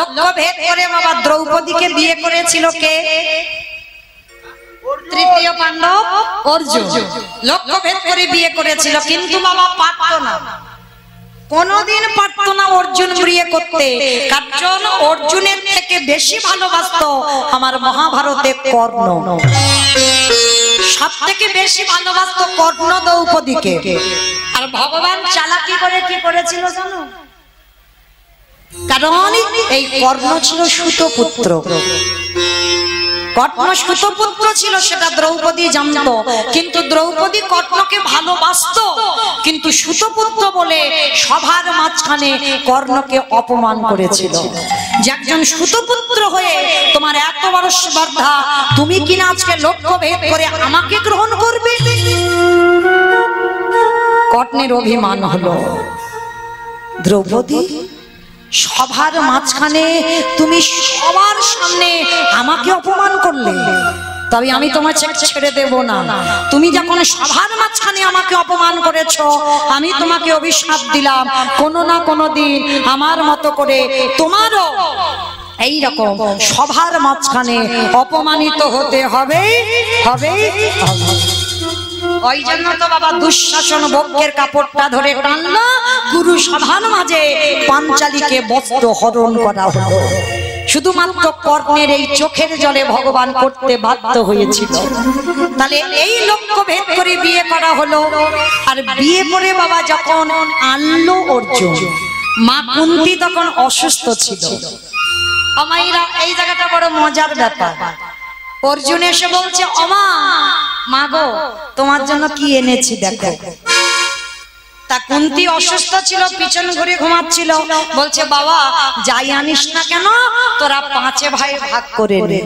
লক্ষ্য ভেদ করে বাবা দ্রৌপদীকে বিয়ে করেছিল কে? তৃতীয় পাণ্ডব অর্জুন। লক্ষ্য ভেদ করে বিয়ে করেছিল, কিন্তু বাবা পারত না, কোনদিন পারত না অর্জুন বিয়ে করতে। কারণ অর্জুনের থেকে বেশি ভালোবাসতো আমার মহাভারতে কর্ণ, সব থেকে বেশি ভালোবাসতো কর্ণ দ্রৌপদীকে। আর ভগবান চালাকি করে কি করেছিল জানো? কারণ এই কর্ণ ছিল সুতপুত্র, কর্ণ সুতপুত্র ছিল, সেটা দ্রৌপদী জানতো। কিন্তু দ্রৌপদী কর্ণকে ভালোবাসতো, কিন্তু সুতপুত্র বলে সভার মাঝখানে কর্ণকে অপমান করেছিল। যে একজন সুতপুত্র হয়ে তোমার এত বড় স্পর্ধা, তুমি কিনা আজকে লক্ষ্য ভেদ করে আমাকে গ্রহণ করবে। কর্ণের অভিমান হলো, দ্রৌপদী সভার মাঝখানে তুমি সবার সামনে আমাকে অপমান করলে, তবে আমি তোমার ছেড়ে দেব না। তুমি যখন সভার মাঝখানে আমাকে অপমান করেছো, আমি তোমাকে অভিশাপ দিলাম, কোনো না কোনো দিন আমার মতো করে তোমারও এই রকম সভার মাঝখানে অপমানিত হতে হবে। ওই জন্য তো বাবা দুঃশাসন বক্ষের কাপড়টা ধরে টানলো, গুরু সভার মাঝে পাঞ্চালীকে বস্ত্র হরণ করা হলো। শুধুমাত্র কর্ণের এই চোখের জলে ভগবান করতে বাধ্য হয়েছিল। তাহলে এই লক্ষ্য ভেদ করে বিয়ে করা হলো। আর বিয়ে করে বাবা যখন আনলো অর্জুন, মা কুন্তি তখন অসুস্থ ছিল। আমাইরা এই জায়গাটা বড় মজার ব্যাপার। অর্জুন এসে বলছে, ওমা মা গো, তোমার জন্য কি এনেছি দেখো। তা কুন্তি অসুস্থ ছিল, পিছন ঘুরে ঘুমাচ্ছিল। বলছে, বাবা যাই আনিস না কেন, তোরা পাঁচে ভাই ভাগ করে নে।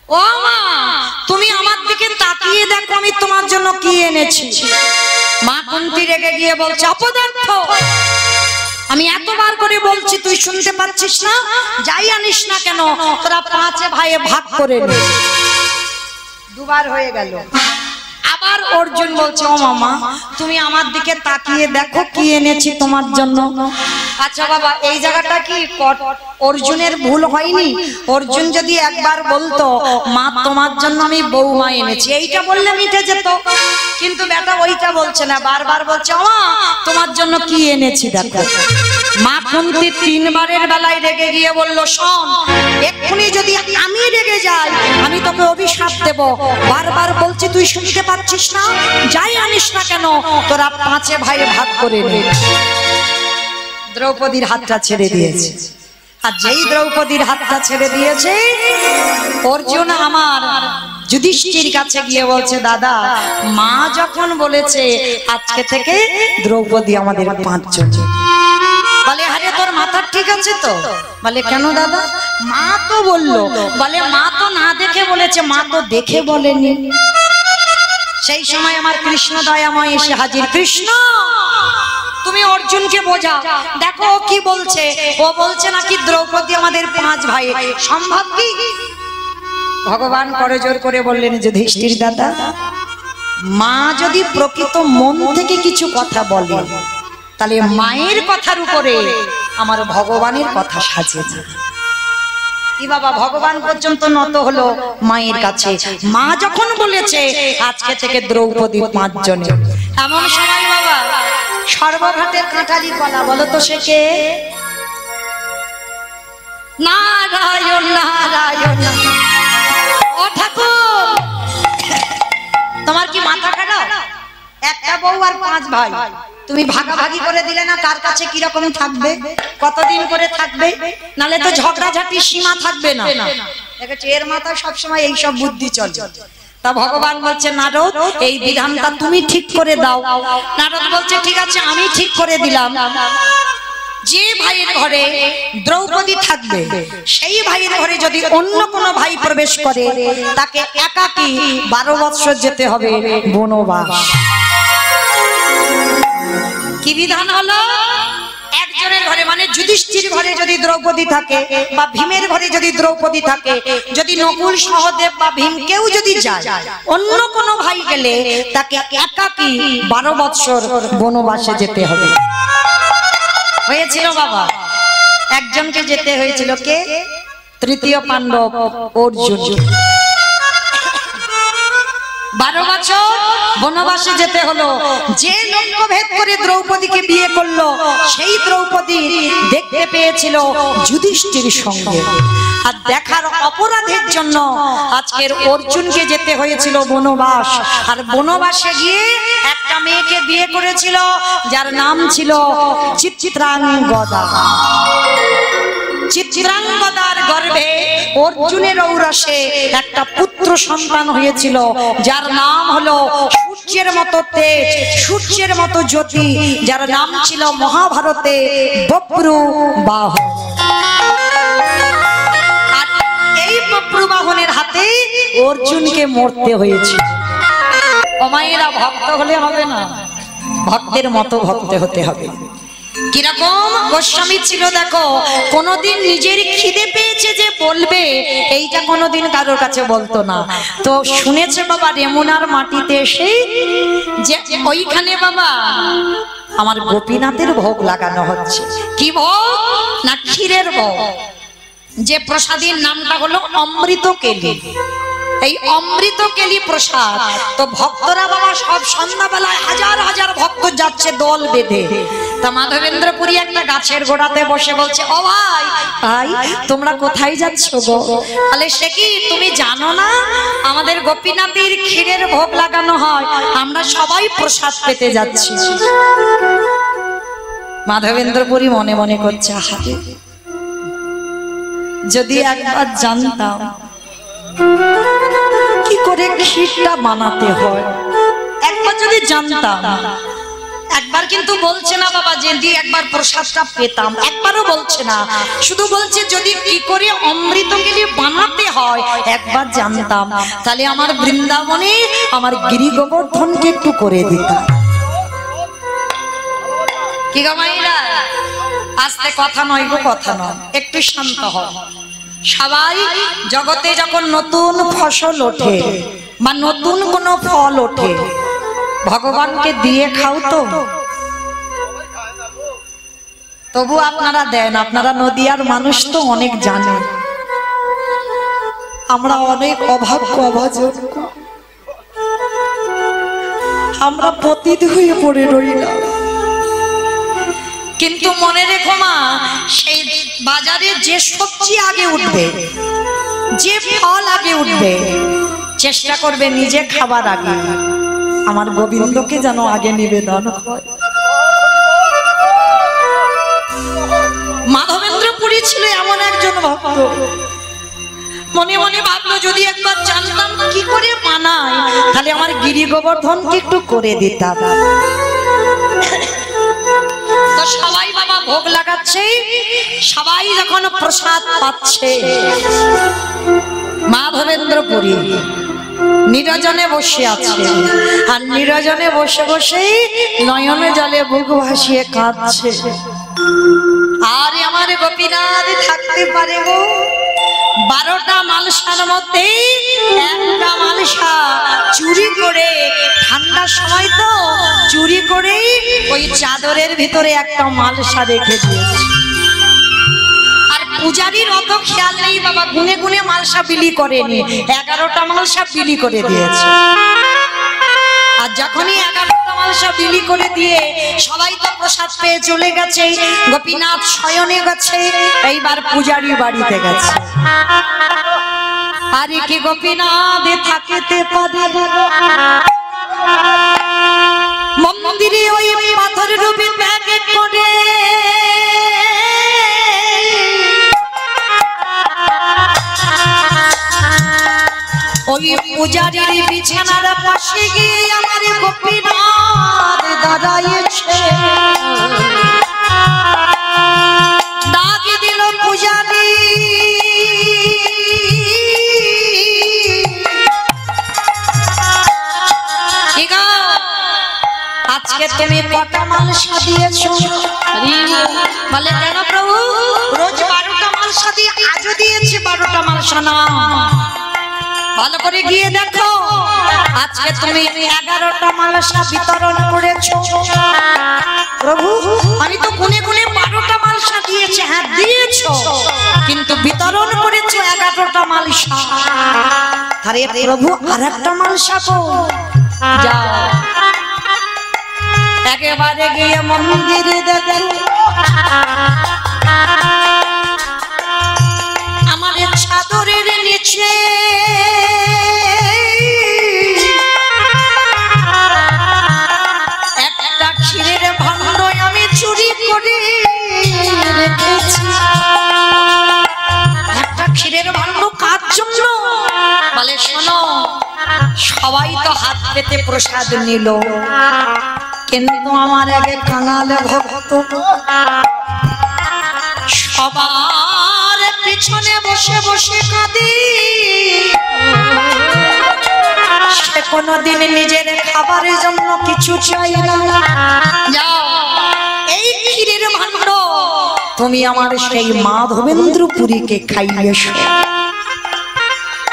ও মা, তুমি আমার দিকে তাকিয়ে দেখো আমি তোমার জন্য কি এনেছি। মা কুন্তি রেগে গিয়ে বলছে, অপদার্থ, আমি এতবার করে বলছি তুই শুনতে পাচ্ছিস না? যাই আনিস না কেন তোরা পাঁচে ভাইয়ে ভাগ করে নে। দুবার হয়ে গেল। আবার অর্জুন বলছে, ও মামা তুমি আমার দিকে তাকিয়ে দেখো কি এনেছি তোমার জন্য। আচ্ছা বাবা, এই জায়গাটা কি অর্জুনের ভুল হয়নি? অর্জুন যদি একবার বলতো, মা তোমার জন্য আমি বৌমা এনেছি, এইটা বললে মিটে যেত। কিন্তু বেটা ওইটা বলছে না, বারবার বলছে, ও মা তোমার জন্য কি এনেছি দেখো। মা কুন্তি তিনবারের বেলায় রেগে গিয়ে বলল, শোন, এক্ষুনি যদি আমি রেগে যাই আমি তোকে অভিশাপ দেব। বারবার বলছি তুই শুনতে পাচ্ছিস না? যাই আনিস না কেন তোরা পাঁচে ভাই ভাগ করে নে। দ্রৌপদীর হাতটা ছেড়ে দিয়েছে। আর যেই দ্রৌপদীর হাতটা ছেড়ে দিয়েছে, অর্জুন আমার যুধিষ্ঠির কাছে গিয়ে বলছে, দাদা মা যখন বলেছে আজকে থেকে দ্রৌপদী আমাদের পাঁচজন। বলে, আরে তোর মাথা ঠিক আছে তো? বলে, কেন দাদা? মা তো বললো। বলে, মা তো না দেখে বলেছে, মা তো দেখে বলেনি। সেই সময় আমার কৃষ্ণ দয়াময় এসে হাজির। কৃষ্ণ, তুমি অর্জুনকে বোঝাও, দেখো ও কি বলছে। ও বলছে নাকি দ্রৌপদী আমাদের পাঁচ ভাই, সম্ভব কি? ভগবান করজোর করে বললেন, যুধিষ্ঠির দাদা, মা যদি প্রকৃত মন থেকে কিছু কথা বলে, তাহলে মায়ের কথার উপরে আমার ভগবানের কথা সাজে। কি বাবা, ভগবান পর্যন্ত নত হলো মায়ের কাছে। মা যখন বলেছে আজকে থেকে দ্রৌপদী পাঁচজনে, এমন সময় বাবা সর্বঘাটের কাঁঠালি কলা, বলো তো সে কে? নারায়ণ নারায়ণ। ও ঠাকুর, তোমার কি মাথা খারাপ? একটা বউ আর পাঁচ ভাই, তুমি ভাগাভাগি করে দিলে না, কার কাছে কিরকম থাকবে, কতদিন করে থাকবে? নালে তো ঝগড়াঝাটির সীমা থাকবে না। এর মাথায় সবসময় এইসব বুদ্ধি চলে। তা ভগবান বলছে, নারদ এই বিধানটা তুমি ঠিক করে দাও। নারদ বলছে, ঠিক আছে আমি ঠিক করে দিলাম। যে ভাইয়ের ঘরে দ্রৌপদী থাকবে, সেই ভাইয়ের ঘরে যদি অন্য কোনো ভাই প্রবেশ করে, তাকে একাকী 12 বৎসর যেতে হবে বনবাস। কি বিধান হলো? একজনের ঘরে, মানে যুধিষ্ঠির ঘরে যদি দ্রৌপদী থাকে, বা ভীমের ঘরে যদি দ্রৌপদী থাকে, যদি নকুল সহদেব বা ভীম কেউ যদি যায়, অন্য কোনো ভাই গেলে তাকে একাকী 12 বৎসর বনবাসে যেতে হবে। হয়েছিল বাবা। একজনকে যেতে হয়েছিল, কে? তৃতীয় পাণ্ডব অর্জুন। 12 বছর বনবাসে যেতে হলো। যে লক্ষ্য ভেদ করে দ্রৌপদীকে বিয়ে করলো, সেই দ্রৌপদী দেখতে পেয়েছিল যুধিষ্ঠির সঙ্গে। আর দেখার অপরাধের জন্য আজকের অর্জুনকে যেতে হয়েছিল বনবাস। আর বনবাসে গিয়ে একটা মেয়েকে বিয়ে করেছিল, যার নাম ছিল চিত্রাঙ্গদা। চিত্রাঙ্গদার গর্ভে অর্জুনের ঔরসে একটা পুত্র সন্তান হয়েছিল, যার নাম হলো সূর্যের মতো তেজ, সূর্যের মতো জ্যোতি, যার নাম ছিল মহাভারতে বব্রুবাহন। আর এই বব্রুবাহনের হাতে অর্জুনকে মরতে হয়েছিল। অমায়েরা ভক্ত হলে হবে না, ভক্তের মতো ভক্ত হতে হবে। কিরকম গোস্বামী ছিল দেখো, কোনদিন নিজের খিদে পেয়েছে যে বলবে, এইটা কোনদিন কারোর কাছে বলতো না। তো শুনেছে বাবা রেমুনার মাটিতে এসে যে ওইখানে বাবা আমার গোপীনাথের ভোগ লাগানো হচ্ছে। কি ভোগ? না ক্ষীরের ভোগ। যে প্রসাদের নামটা হলো অমৃত কেলি। এই অমৃত কেলি প্রসাদ। তো ভক্তরা বাবা সব সন্ধ্যাবেলায় হাজার হাজার ভক্ত যাচ্ছে দল বেঁধে। তা মাধবেন্দ্রপুরী একটা গাছের গোড়াতে বসে বলছে, ও ভাই ভাই তোমরা কোথায় যাচ্ছ গো? তাহলে সে কি তুমি জানো না আমাদের গোপীনাথের ক্ষীরের ভোগ লাগানো হয়, আমরা সবাই প্রসাদ পেতে যাচ্ছি। মাধবেন্দ্রপুরী মনে মনে করছে, আহারে যদি একবার জানতাম কি করে ক্ষীরটা বানাতে হয়, একবার যদি জানতাম। একবার কিন্তু বলছে না বাবা যদি একবার প্রসাদটা পেতাম, একবারও বলছে না, শুধু বলছে যদি কি করে অমৃত কেলি বানাতে হয় একবার জানতাম, তাহলে আমার বৃন্দাবনে আমার গিরি গোবর্ধনকে একটু করে দিতাম। কি গো মাইরা, আস্তে কথা নয় গো, কথা নয়, একটু শান্ত হও। সবাই জগতে যখন নতুন ফসল ওঠে বা নতুন কোনো ফল ওঠে, ভগবানকে দিয়ে খাও তো, তবু আপনারা দেন। আপনারা নদিয়ার মানুষ তো অনেক জানেন, আমরা অনেক অভাগ্য অভাজক, আমরা পতিত হয়ে পড়ে রইলাম। কিন্তু মনে রেখো মা, সেই বাজারে যে সবজি আগে উঠবে, যে ফল আগে উঠবে, চেষ্টা করবে নিজে খাবার আগে আমার গোবিন্দকে যেন আগে নিবেদন হয়। মাধবেন্দ্রপুরী ছিল এমন একজন ভক্ত, মনে মনে ভাবলো যদি একবার জানতাম কি করে বানায়, তাহলে আমার গিরি গোবর্ধনকে একটু করে দিতাম। তো সবাই বাবা ভোগ লাগাচ্ছে, সবাই যখন প্রসাদ পাচ্ছে, মাধবেন্দ্রপুরী নিরজনে বসে আছে। আর নিরজনে বসে বসে নয়নে জলে বুক ভাসিয়ে কাঁদছে। আর আমার গোপীনাথ থাকতে পারে গো, 12টা মালসার মধ্যে একটা মালসা চুরি করে, ঠান্ডার সময় তো চুরি করে ওই চাদরের ভিতরে একটা মালসা রেখে দিয়েছে। আর পূজারীর অত খেয়াল নেই বাবা, গুনে গুনে মালসা বিলি করেনি, 11টা মালসা বিলি করে দিয়েছে। আর যখনই 11টা মালসা বিলি করে দিয়ে সবাই তো প্রসাদ পেয়ে চলে গেছে, গোপীনাথ শয়নে গেছে, এইবার পূজারী বাড়িতে গেছে। আরে কি গোপীনাথ থাকিতে পারে মন্দিরে ওই পাথর রূপে ত্যাগ করে, ওই পূজারীর বিছানার পাশে গিয়ে আমার গোপীনাথ দাঁড়াইছে। ডাক দিল পূজারী, আজকে তুমি কটা মালসা দিয়েছো? বলে কেন প্রভু, রোজ 12টা মালসা দিয়ে আজও দিয়েছি 12টা মালসা না। ভালো করে গিয়ে দেখো, আজকে তুমি 11টা মালসা বিতরণ করেছো। প্রভু আমি তো গুনে গুনে 12টা মালসা দিয়েছি। হ্যাঁ দিয়েছি, কিন্তু বিতরণ করেছো 11টা মালসা। আরে প্রভু আরেকটা মালসা কো যাও একেবারে গিয়ে মন্দিরে দেখো আমার চাদরের নিচে একটা ক্ষীরের ভাণ্ড আমি চুরি করে রেখেছি। একটা ক্ষীরের ভাণ্ড কার জন্য? বলে শোনো, সবাই তো হাত পেতে প্রসাদ নিল, কিন্তু আমার আগে কাঙালে ভক্ত সবার পিছনে বসে বসে কাঁদি। সে কোনোদিন নিজের খাবারের জন্য কিছু চাই না। যাও এই ক্ষীরের ভাণ্ড তুমি আমার সেই মাধবেন্দ্রপুরীকে খাইয়েছো।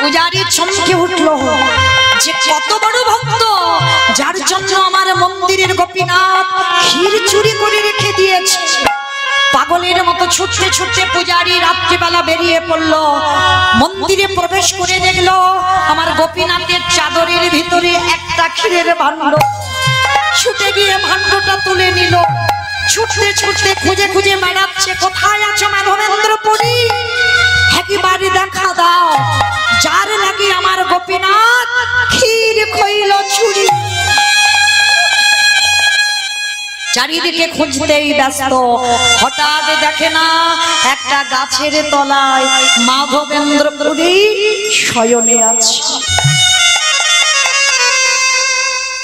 পূজারী চমকে উঠলো যে কত বড় ভক্ত, যার জন্য আমার মন্দিরের গোপীনাথ ক্ষীর চুরি করে রেখে দিয়েছে। পাগলের মতো ছুটতে ছুটতে পূজারী রাত্রিবেলা বেরিয়ে পড়লো। মন্দিরে প্রবেশ করে দেখলো আমার গোপীনাথের চাদরের ভিতরে একটা ক্ষীরের ভাণ্ড। ছুটে গিয়ে ভাণ্ডটা তুলে নিল। ছুটতে ছুটতে খুঁজে খুঁজে বেড়াচ্ছে, কোথায় আছো মাধবেন্দ্রপুরী, একেবারে দেখা দাও, যার লাগি আমার গোপীনাথ ক্ষীর খইল চুরি। চারিদিকে খুঁজতেই ব্যস্ত, হঠাৎ দেখে না একটা গাছের তলায় মাধবেন্দ্রপুরী শয়নে আছে।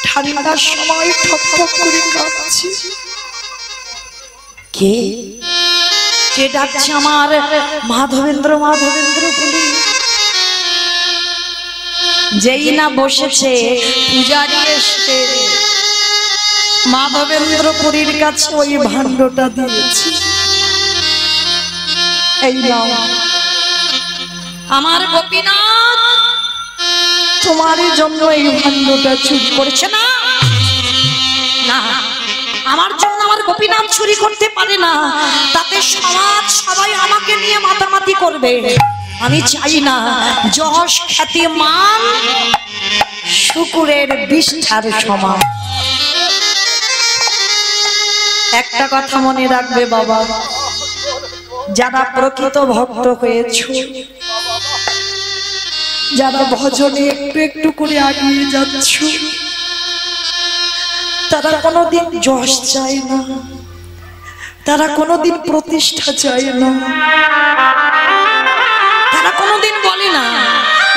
ঠান্ডার সময় ঠক ঠক করে কাঁপছে। কে কে ডাকছে আমার মাধবেন্দ্রপুরী? যেই না বসেছে পূজারী এসে মাধবেন্দ্রপুরীর কাছে ওই ভাণ্ডটা দিয়েছে। এই নাও আমার গোপীনাথ তোমার জন্য এই ভাণ্ডটা চুরি করেছে। না না, আমার জন্য আমার গোপীনাথ চুরি করতে পারে না, তাতে সমাজ সবাই আমাকে নিয়ে মাতামাতি করবে। আমি চাই না যশ খ্যাতি মান শুকুরের বিষ্ঠার সমান। একটা কথা মনে রাখবে বাবা, যারা প্রকৃত ভক্ত হয়েছো, যারা ভজনে একটু একটু করে এগিয়ে যাচ্ছ, তারা কোনোদিন যশ চায় না, তারা কোনোদিন প্রতিষ্ঠা চায় না, তারা কোনোদিন বলে না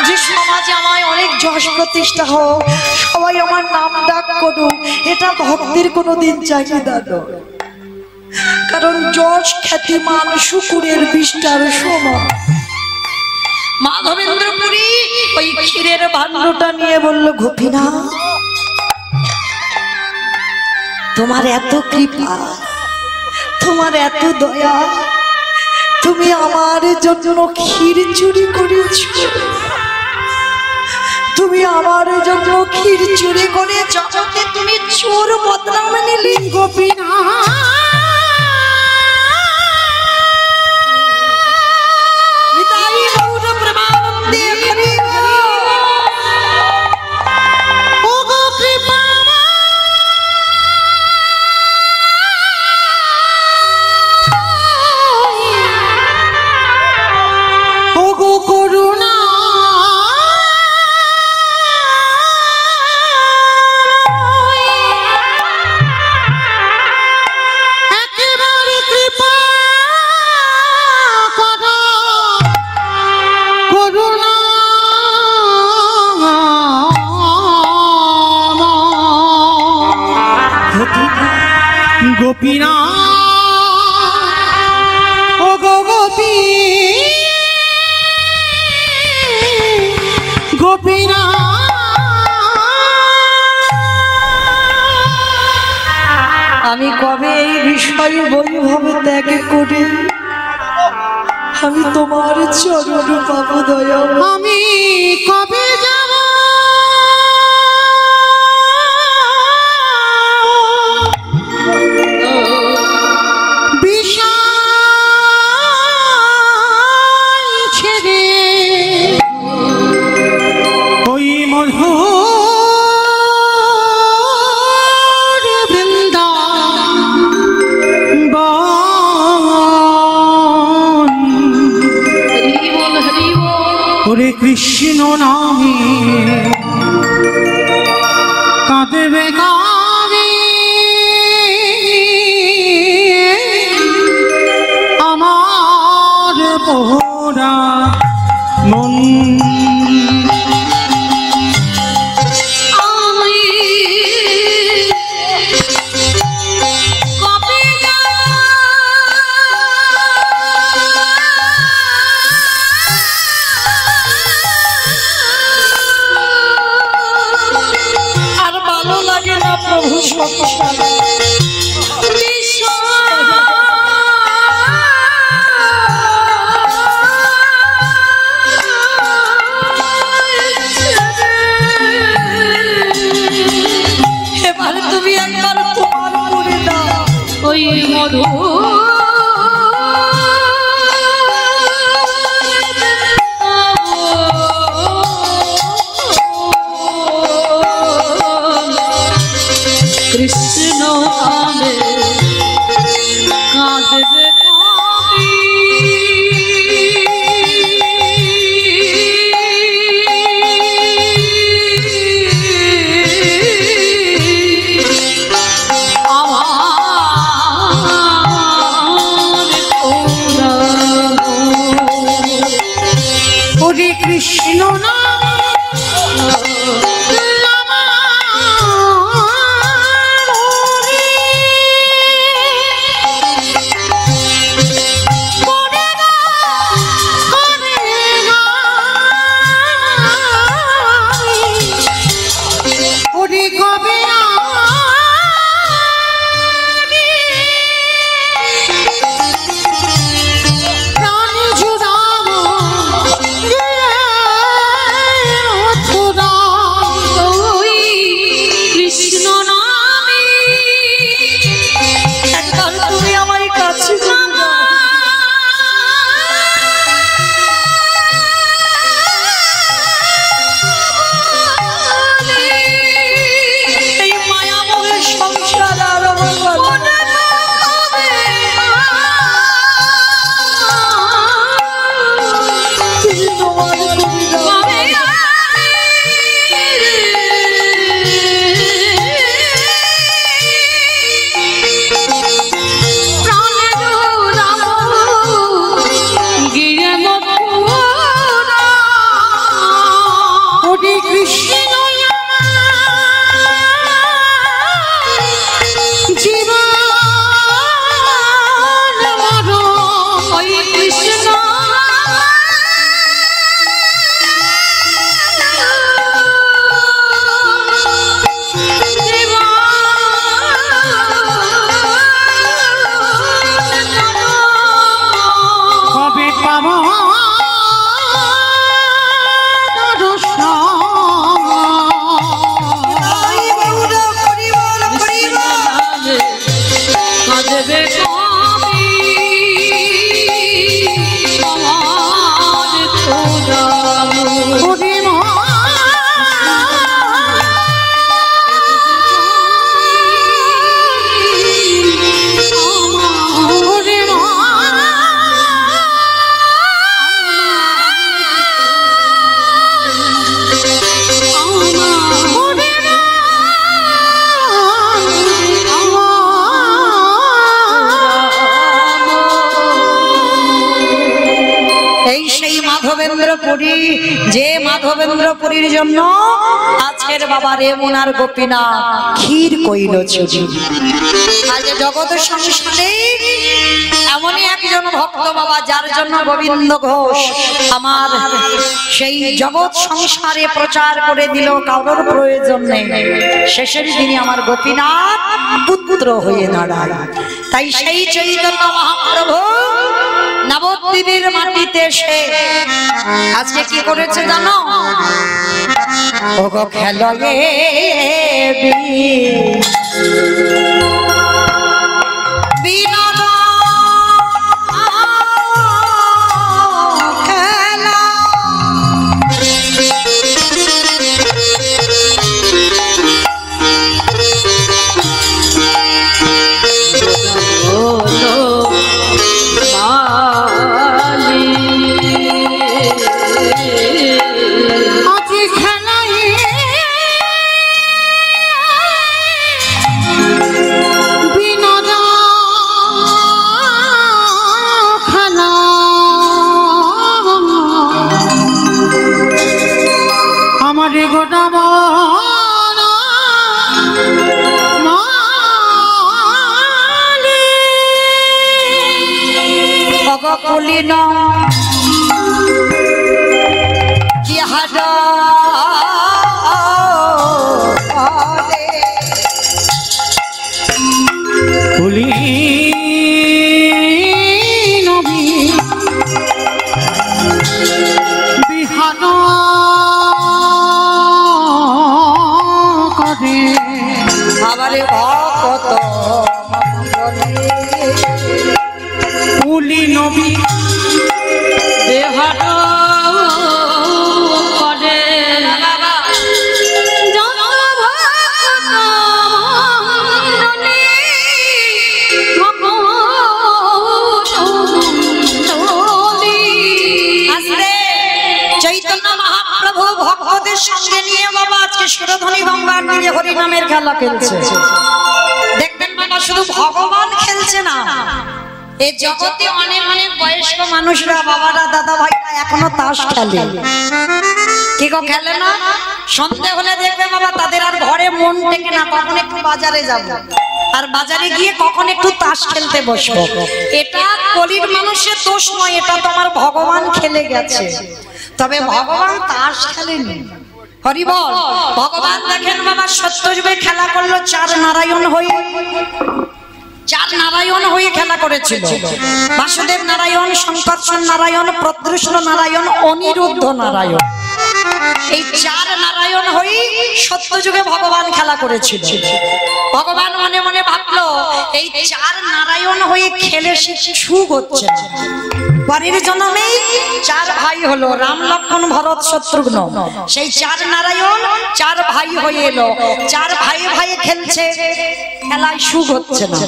যে সমাজে আমায় অনেক যশ প্রতিষ্ঠা হোক, সবাই আমার নাম ডাক করুক। এটা ভক্তের কোনোদিন চাহিদা নয়, কারণ যশ খ্যাতি মান শুকুরের বিষ্ঠার সমান। মাধবেন্দ্রপুরী ওই ক্ষীরের ভাণ্ডটা নিয়ে বলল, গোপীনাথ তোমার এত কৃপা, তোমার এত দয়া, তুমি আমার জন্য ক্ষীর চুরি করেছ, তুমি আমার জন্য ক্ষীর চুরি করে জগতে তুমি চোর বদনাম নিলে। গোপীনাথ গোপীনাথ ও গো গোপী গোপীনাথ, আমি কবে এই বিষয় বৈভবে ত্যাগ করে আমি তোমার চরণ পাবো দয়া? আমি কবে যাব বিশাল ওরে কৃষ্ণ নামে কাঁদবে গাবে আমার পোড়া মন। এবার তুমি একবার তোমার করে দাও ওই মধু কৃষ্ণ নামে কাঁদবে ওরে কৃষ্ণ নামে মাধবেন্দ্রপুরী, যে মাধবেন্দ্রপুরীর জন্য আজকের বাবা রেমুনার গোপীনাথ ক্ষীর কইল চুরি। আজ জগৎ সংসারে এমনই একজন ভক্ত বাবা যার জন্য গোবিন্দ ঘোষ আমার সেই জগৎ সংসারে প্রচার করে দিল, কারোর প্রয়োজন নেই। শেষের দিনে আমার গোপীনাথ পুত্র হয়ে দাঁড়ায়। তাই সেই চৈতন্য মহাপ্রভু নবদ্বীপের মাটিতে এসে আজকে কি করেছে জানো? ওগো খেলয়ে বিনোদ খেলা কুলিন বিহার কুলীন বিহার করে আবারে ভকত কুলীন বিহার করে চৈতন্য মহাপ্রভু ভক্তদের সঙ্গে নিয়ে বাবা আজকে সুরধ্বনি গঙ্গার তীরে হরিনামের খেলা খেলছে। দেখবেন বাবা শুধু ভগবান খেলছে না, এই জগতে অনেক অনেক বয়স্ক মানুষরা বাবারা দাদা ভাইরা এখনো তাস খেলে। কি গো খেলে না? সন্ধ্যে হলে দেখবে বাবা তাদের আর ঘরে মন টেকে না, কখন একটু বাজারে যাব আর বাজারে গিয়ে কখন একটু তাস খেলতে বসবো। এটা কলির মানুষের দোষ নয়, এটা তোমার ভগবান খেলে গেছে। তবে ভগবান তাস খেলেনি। হরি বল। ভগবান দেখেন বাবা সত্যযুগে খেলা করলো চার নারায়ণ হয়ে, চার নারায়ণ হয়ে খেলা করেছিল। বাসুদেব নারায়ণ, শঙ্কর্ষণ নারায়ণ, প্রদ্যুষ্ণ নারায়ণ, অনিরুদ্ধ নারায়ণ। এই চার নারায়ণ হয়ে সত্যযুগে ভগবান খেলা করেছিল। ভগবান মনে মনে ভাবলো এই চার নারায়ণ হয়ে খেলে সুখ হচ্ছে না। পরের জন্মে চার ভাই হলো, রাম লক্ষ্মণ ভরত শত্রুঘ্ন। সেই চার নারায়ণ চার ভাই হয়ে এলো, চার ভাই ভাই খেলছে, খেলায় সুখ হচ্ছে না।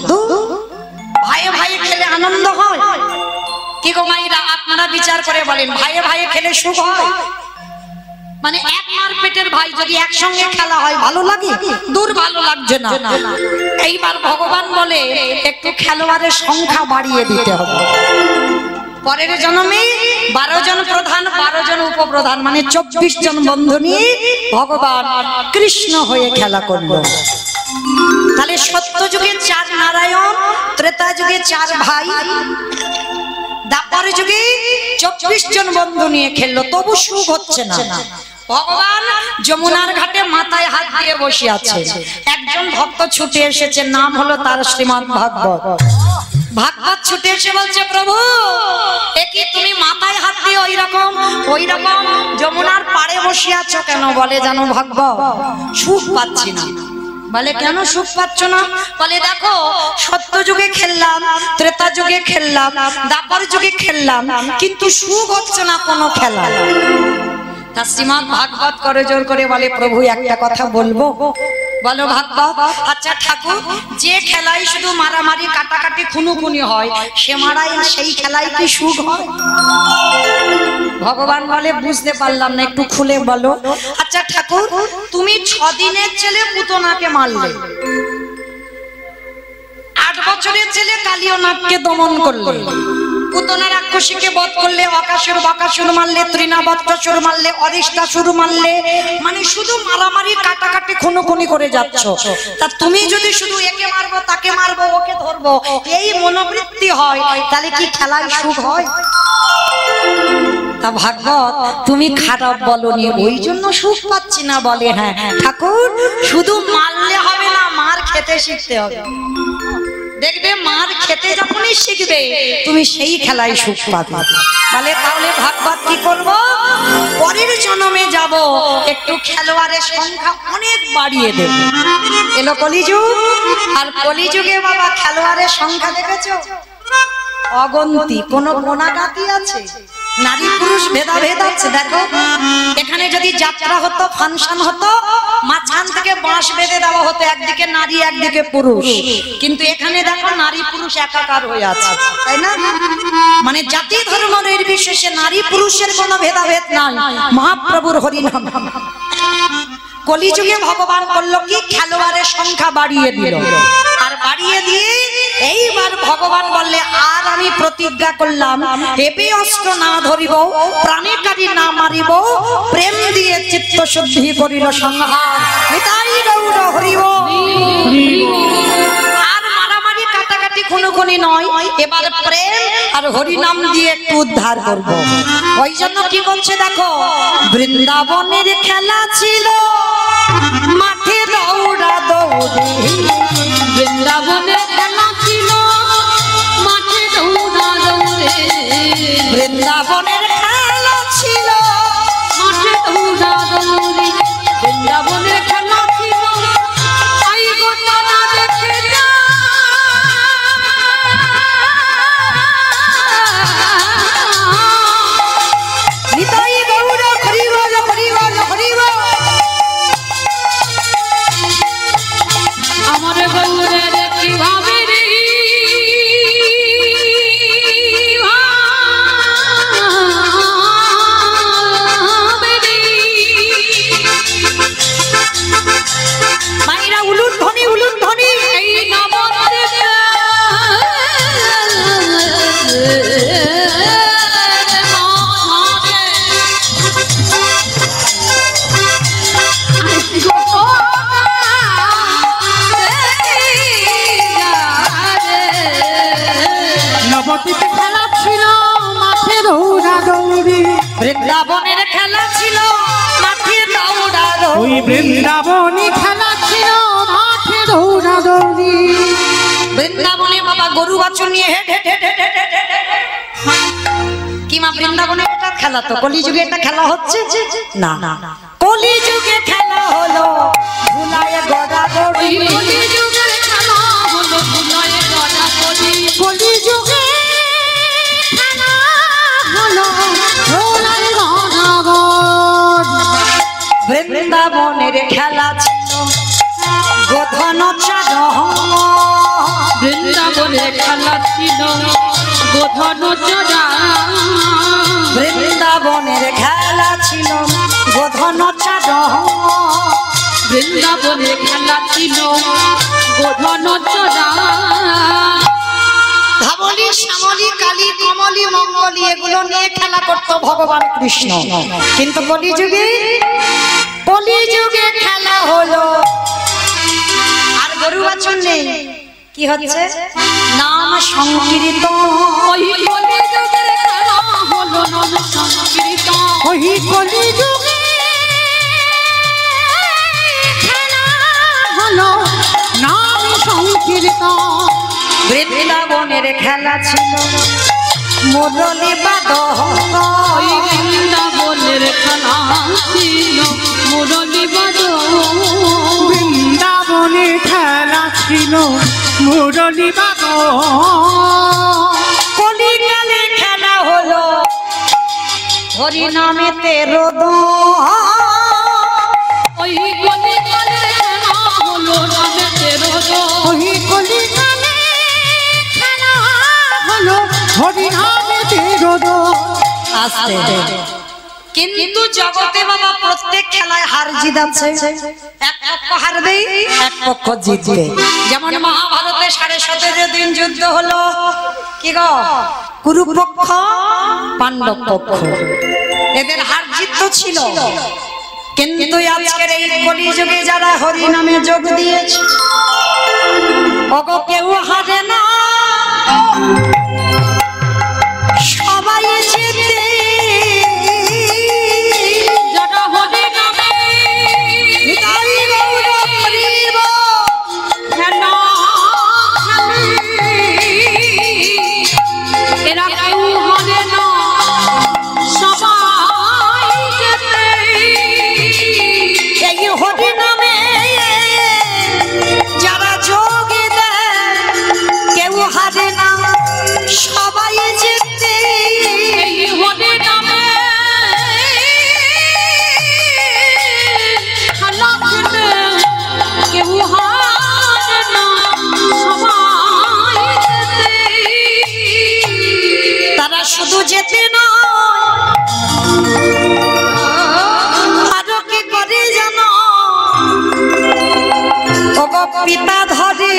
ভাই ভাই খেলে আনন্দ হয়? কি গো মাইরা আপনারা বিচার করে বলেন, ভাই ভাই খেলে সুখ হয়? মানে এক মার পেটের ভাই যদি একসঙ্গে খেলা হয় ভালো লাগে? দূর ভালো লাগছে না। এইবার ভগবান বলে একটু খেলোয়াড়ের সংখ্যা বাড়িয়ে দিতে হবে। পরের জন্মে 12 জন প্রধান 12 জন উপপ্রধান মানে 24 জন বন্ধু নিয়ে ভগবান কৃষ্ণ হয়ে খেলা করলো। তাহলে সত্য যুগে চার নারায়ণ, ত্রেতা যুগে চার ভাই, দ্বাপর যুগে 24 জন বন্ধু নিয়ে খেললো, তবু সুখ হচ্ছে না। ভগবান যমুনার ঘাটে মাথায় হাত দিয়ে বসে আছে। একজন ভক্ত ছুটে এসেছে, নাম হলো তার শ্রীমদ ভাগবত। ভাগবত ছুটে এসে বলছে, প্রভু একে তুমি মাথায় হাত দিয়ে ওই রকম যমুনার পাড়ে বসে আছো কেন? বলে জানো ভাগবত সুখ পাচ্ছি না। বলে কেন সুখ পাচ্ছ না? বলে দেখো সত্য যুগে খেললাম, ত্রেতা যুগে খেললাম, দ্বাপর যুগে খেললাম, কিন্তু সুখ হচ্ছে না কোনো খেলা। তা শ্রীমদ ভাগবত করে জোর করে বলে, প্রভু একটা কথা বলবো? বলো ভাগবত। আচ্ছা ঠাকুর, যে খেলায় শুধু মারামারি কাটাকাটি খুনোখুনি হয় সে মারাই সেই খেলায় কি সুখ হয়? ভগবান বলে বুঝতে পারলাম না, একটু খুলে বলো। আচ্ছা ঠাকুর, তুমি 6 দিনের ছেলে পুতনাকে মারলে, 8 বছরের ছেলে কালিয়নাগকে দমন করলে, পুতনা রাক্ষসীকে বধ করলে, অকাসুর বাকাসুর মারলে, তৃণাবত্তাসুর মারলে, অরিষ্টাসুর মারলে, মানে শুধু মারামারি কাটাকাটি খুনোখুনি করে যাচ্ছ। তা তুমি যদি শুধু একে মারবো তাকে মারবো ওকে ধরবো এই মনোবৃত্তি হয়, তাহলে কি খেলায় সুখ হয়? তা ভাগবত তুমি খারাপ বলনি, ওই জন্য সুখ পাচ্ছি না। বলে হ্যাঁ ঠাকুর, শুধু মারলে হবে না, মার খেতে শিখতে হবে। দেখবে মার খেতে যখনই শিখবে তুমি সেই খেলায় সুখ পাবে। বলে তাহলে ভাগবত কি করব? পরের জন্মে যাব, একটু খেলোয়াড়ের সংখ্যা অনেক বাড়িয়ে দেব। এলো কলিযুগ, আর কলিযুগে বাবা খেলোয়াড়ের সংখ্যা দেখেছো অগন্তি, কোনো গোনাগাতি আছে? নারী পুরুষ ভেদাভেদ আছে। দেখো এখানে যদি যাত্রা হতো, ফাংশন হতো, মাঝখান থেকে বাঁশ বেঁধে দেওয়া হতো, একদিকে নারী একদিকে পুরুষ, কিন্তু এখানে দেখো নারী পুরুষ একাকার হয়ে আছে, তাই না? মানে জাতি ধর্ম নির্বিশেষে নারী পুরুষের কোনো ভেদাভেদ নাই, মহাপ্রভুর হরিনাম। কলিযুগে ভগবান করলো কি? খেলোয়াড়ের সংখ্যা বাড়িয়ে দিল। আর বাড়িয়ে দিয়ে এইবার ভগবান বললে, আর আমি প্রতিজ্ঞা করলাম হেবে অস্ত্র না ধরিব, প্রাণীকারী না মারিব, প্রেম দিয়ে চিত্ত শুদ্ধি করিল সংহার। নিতাই গৌর হরিব। আর মারামারি কাটাকাটি কাটাকাটি খুনোখুনি নয়, এবার প্রেম আর হরিনাম দিয়ে একটু উদ্ধার করব। ওই জন্য কি বলছে দেখো, বৃন্দাবনের খেলা ছিল মাঠে দৌড়া দৌড়ি, বৃন্দাবনের খেলা ছিল মাঠে দৌড়া দৌড়ে, বৃন্দাবনের খেলা ছিল মাঠে দৌড়া দৌড়ে, বৃন্দাবনের খেলা ছিল তাই ঘটনা দেখে যা। নিতাই গৌর হরি বল হরি বল হরি বল। আমার গৌরের কিভাবে রে মায়েরা উলুন ধ্বনি উলুন ধ্বনি। এই নবদ্বীপ নবদ্বীপে খেলা ছিল মাঠে দৌড়া দৌড়ি, বৃন্দাবনের খেলা ছিল মাঠে দৌড়া দৌড়ি, ওই বৃন্দাবনী খেলা ছিল মাঠে দৌড়া দৌড়ি। বৃন্দাবনে বাবা গরু বাছুর নিয়ে হেঁটে হেঁটে হেঁটে হেঁটে হেঁটে হেঁটে। কি মা বৃন্দাবনে এটা খেলা, তো কলিযুগে এটা খেলা হচ্ছে না না, কলিযুগে খেলা হলো ভুলায় গড়া ওই দড়ি, কলিযুগের খেলা হলো ভুলায় গড়া দড়ি, কলিযুগে খেলা হলো ভুলায় গড়া দড়ি। বৃন্দাবনের খেলা ছিল গোধন চারণ, বৃন্দাবনের খেলা ছিল গোধন চড়া, বৃন্দাবনের খেলা ছিল গোধন চারণ, বৃন্দাবনের খেলা ছিল গোধন চড়া। ধাবলি শ্যামলি কালী কমলি মঙ্গলি এগুলো নিয়ে খেলা করতো ভগবান কৃষ্ণ, কিন্তু কলিযুগে খেলা হলো আর গরু বাছুর নেই, কি হচ্ছে নাম সংকীর্তন, ওই কলিযুগের খেলা হলো নাম সংকীর্তন, ওই কলিযুগে খেলা হলো নাম সংকীর্তন। বৃন্দাবনের খেলা ছিল মুরলি বাদন, ওই বৃন্দাবনের খেলা ছিল মুরলি বাদন, বৃন্দাবনের খেলা ছিল মুরলি বাদন। কলিকালে খেলা হলো হরিনামেতে রোদন, ওই কলিকালের খেলা হলো নামেতে রোদন, ওই কলিকালে খেলা হলো হরিনামেতে রোদন। আসতে কিন্তু জগতে বাবা প্রত্যেক খেলায় হার জিত আছে, এক পক্ষ হারবে এক পক্ষ জিতবে। যেমন মহাভারতে 17.5 দিন যুদ্ধ হলো, কি গো কুরুপক্ষ পাণ্ডব পক্ষ, এদের হার জিত তো ছিল। কিন্তু আজকের এই কলিযুগে যারা হরি নামে যোগ দিয়েছে ওগো কেউ হারে না, সবাই জিতে। যারা হরি নামে নিতাই গৌর হরি বল। খেলা খেলে এরা কেউ হারে না, সবাই যেতে। এই হরি নামে যারা যোগ দেয় কেউ হারে না, সবাই জিতে। এই হরি নামে খেলা খেলে কেউ হারে না, সবাই যেতে। তারা শুধু যেতে নয়, আরো কি করে জানো ওগো পিতা ধরে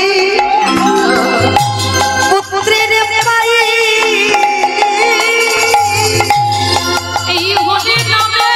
পুত্রের পায়ে, এই হরি নামে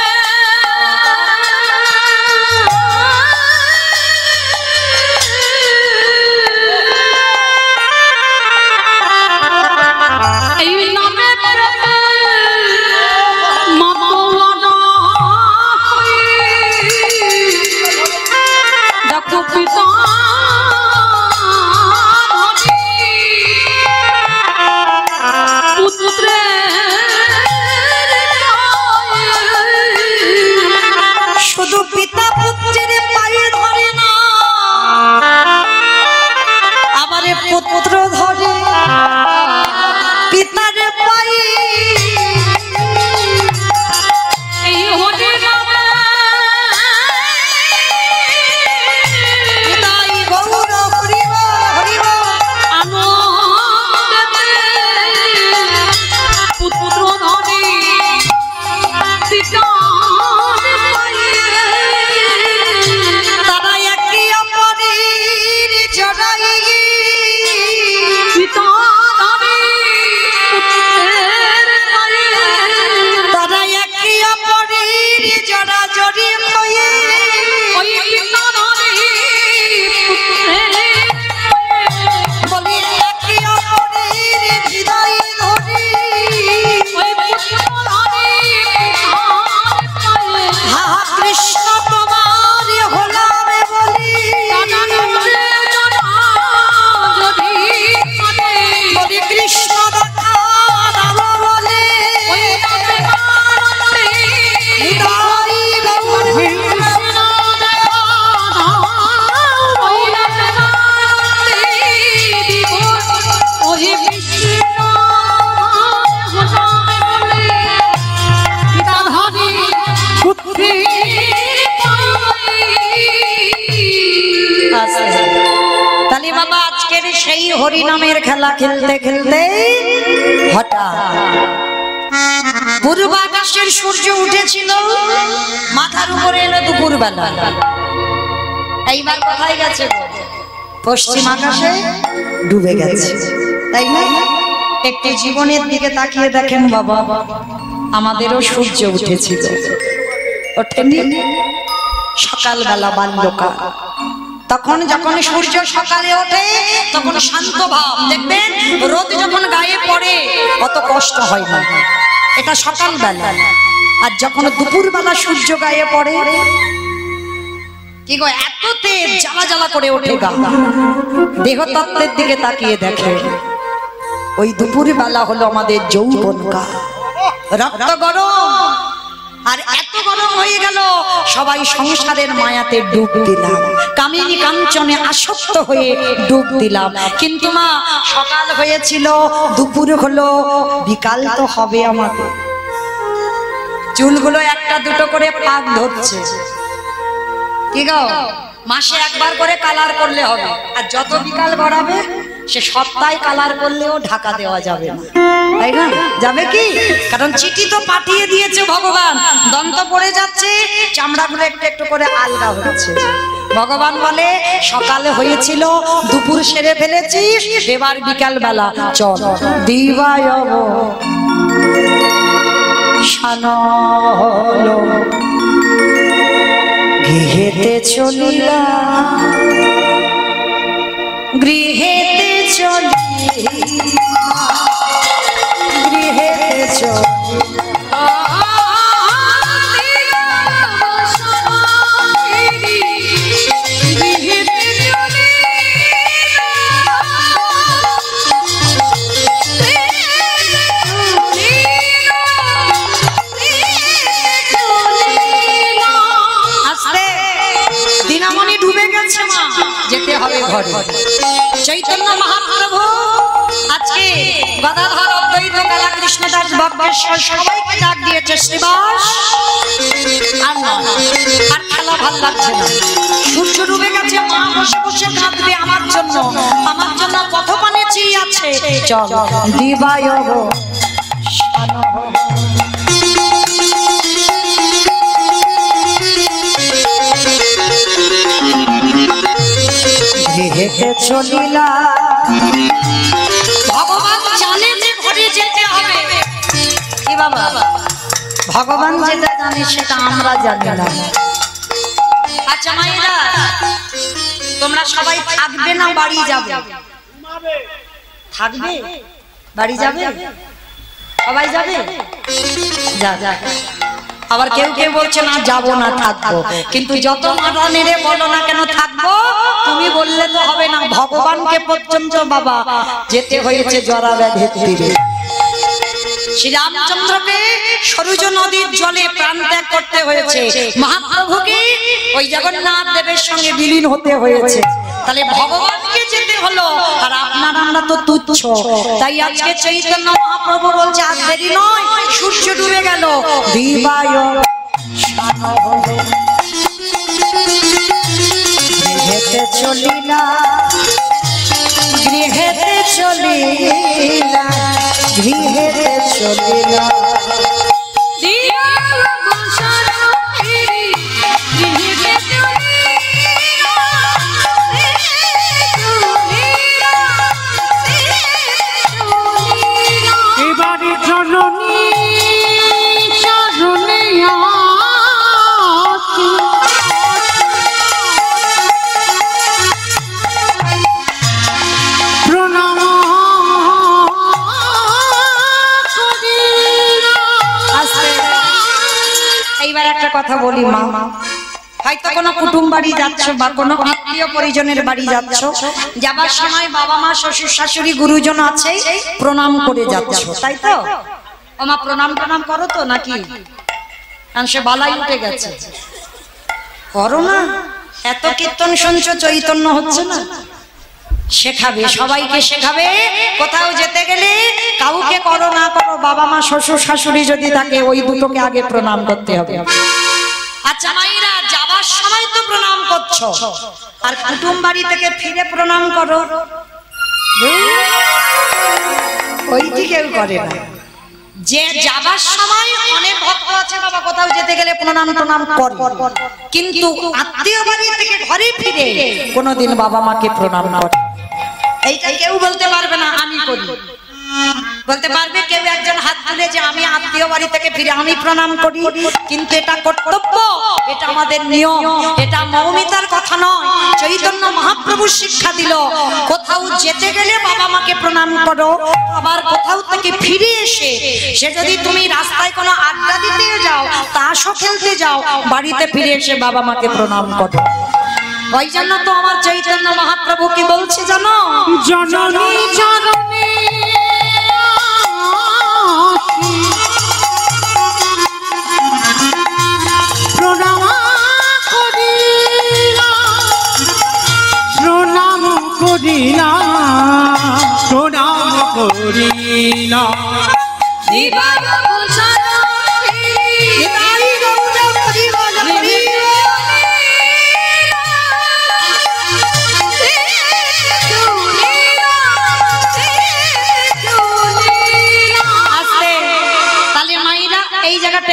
হরি নামের খেলা খেলতে খেলতে হঠাৎ পূর্ব আকাশের সূর্য উঠেছিল, মাথার উপরে এলো দুপুর বেলা। এইবার কোথায় গেছে? পশ্চিম আকাশে ডুবে গেছে, তাই না? একটি জীবনের দিকে তাকিয়ে দেখেন বাবা, আমাদেরও সূর্য উঠেছিল, ওঠেনি? সকালবেলা বাল্যকাল, তখন যখন সূর্য সকালে ওঠে তখন শান্ত ভাব, দেখবেন রোদ যখন গায়ে পড়ে অত কষ্ট হয় না, এটা সকালবেলা। আর যখন দুপুরবেলা সূর্য গায়ে পড়ে কি গো, এত তেজ, জ্বালা জ্বালা করে ওঠে গা। দেহতত্ত্বের দিকে তাকিয়ে দেখে ওই দুপুরবেলা হলো আমাদের যৌবনকাল, রক্ত গরম। আর এত গরম হয়ে গেল সবাই সংসারের মায়াতে ডুব দিলাম, কামিনী কাঞ্চনে আসক্ত হয়ে ডুব দিলাম। কিন্তু মা, সকাল হয়েছিল, দুপুর হলো, বিকাল তো হবে আমাদের। চুলগুলো একটা দুটো করে পাক ধরছে, কি গো, মাসে একবার করে কালার করলে হবে। আর যত বিকাল গড়াবে সে সপ্তাহে কালার করলেও ঢাকা দেওয়া যাবে না, তাই না? যাবে কি? কারণ চিঠি তো পাঠিয়ে দিয়েছে ভগবান, দন্ত পড়ে যাচ্ছে, চামড়াগুলো একটু একটু করে আলগা হচ্ছে। ভগবান বলে সকালে হয়েছিল, দুপুর সেরে ফেলেছিস, এবার বিকাল বেলা চল দিবায় হলো, গৃহেতে চলিলা, গৃহেতে চলিলা, গৃহেতে চলিলা, দিনামণি ডুবে গেছে মা, যেতে হবে ঘরে। চৈতন্য মহাপ্রভু আজকে গদাধর, অদ্বৈত, কালা কৃষ্ণদাস, বক্রেশ্বর সবাইকে ডাক দিয়েছে, শ্রীবাস আর খেলা ভাল লাগছে না, সূর্য ডুবে গেছে, মা বসে বসে কাঁদবে আমার জন্য, আমার জন্য পথপানে চেয়ে আছে, চল দিবায় গৃহেতে চলিলা। ভগবান জানে যে ঘরে যেতে হবে, কি বাবা, ভগবান যেটা জানে সেটা আমরা জানি না। আচ্ছা মায়েরা, তোমরা সবাই থাকবে না বাড়ি যাবে? থাকবে, বাড়ি যাবে, সবাই যাবে? যা যা। আবার কেউ কেউ বলছে না যাবো না, থাকবো। কিন্তু যত মাথা নেড়ে বলো না কেন থাকবো, তুমি বললে তো হবে না, ভগবানকে পর্যন্ত বাবা যেতে হয়েছে জরা ব্যাধির তীরে। শ্রীরামচন্দ্রকে সরুজ নদীর জলে প্রাণ ত্যাগ করতে হয়েছে, মহাপ্রভুকে ওই জগন্নাথ দেবের সঙ্গে বিলীন হতে হয়েছে। তাহলে ভগবানকে যেতে হলো, আর আপনার আমরা তো তুচ্ছ। তাই আজকে চৈতন্য মহাপ্রভু বলছে আজ দেরি নয়, সূর্য ডুবে গেল, দিবায় গৃহেতে চলিলা, গৃহেতে চলিলা, গৃহেতে চলিলা। এইবার একটা কথা বলি মা, হয়তো কোনো কুটুম বাড়ি যাচ্ছ বা কোনো আত্মীয় পরিজনের বাড়ি যাচ্ছ, যাবার সময় বাবা মা শ্বশুর শাশুড়ি গুরুজন আছে, প্রণাম করে যাচ্ছ, তাই তো? ও মা, প্রণাম প্রণাম করো তো নাকি? সে বালাই উঠে গেছে, করো না? এত কীর্তন শুনছো, চৈতন্য হচ্ছে না? শেখাবে, সবাইকে শেখাবে। কোথাও যেতে গেলে কাউকে করো না করো, বাবা মা শ্বশুর শাশুড়ি যদি থাকে ওই দুটোকে আগে প্রণাম করতে হবে। আচ্ছা মায়েরা, যাবার সময় তো প্রণাম করছো, আর কুটুম বাড়ি থেকে ফিরে প্রণাম করো, ওইটি কেউ করে না। যে যাবার সময় অনেক ভক্ত আছে বাবা কোথাও যেতে গেলে প্রণাম টনাম করে, কিন্তু আত্মীয় বাড়ি থেকে ঘরে ফিরে কোনোদিন বাবা মাকে প্রণাম না করে। এইটা কেউ বলতে পারবে না আমি করি। বলতে পারবে কেউ একজন হাত তুলে যে আমি আত্মীয় বাড়ি থেকে ফিরে আমি প্রণাম করি, কিন্তু এটা কর্তব্য, এটা আমাদের নিয়ম, এটা মৌমিতার কথা নয়। চৈতন্য মহাপ্রভু শিক্ষা দিল কোথাও যেতে গেলে বাবা মাকে প্রণাম করো, আবার কোথাও থেকে ফিরে এসে সে যদি তুমি রাস্তায় কোনো আড্ডা দিতে যাও, তাসও খেলতে যাও, বাড়িতে ফিরে এসে বাবা মাকে প্রণাম করো। ওই জন্য তো আমার চৈতন্য মহাপ্রভু কি বলছে জানো? জননী জননী প্রণাম করিলা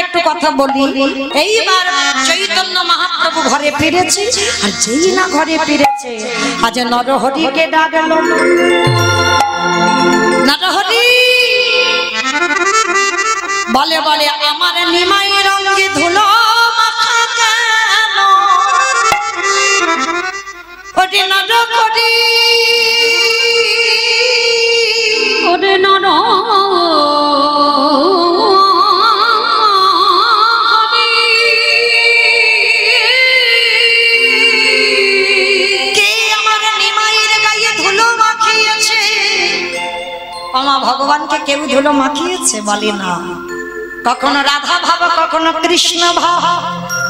একটু কথা বলি। এইবার চৈতন্য মহাপ্রভু ঘরে ফিরেছে, আর যেই না ঘরে ফিরেছে আজ নরহরিকে ডাকলো। নরহরি বলে বলে আমার নিমাই রঙে ধুলো মাখা কেন? ওরে নরহরি ওরে নর ভগবানকে কেউ ধুলো মাখিয়েছে? বলে না। কখনো রাধা ভাব, কখনো কৃষ্ণ ভাব।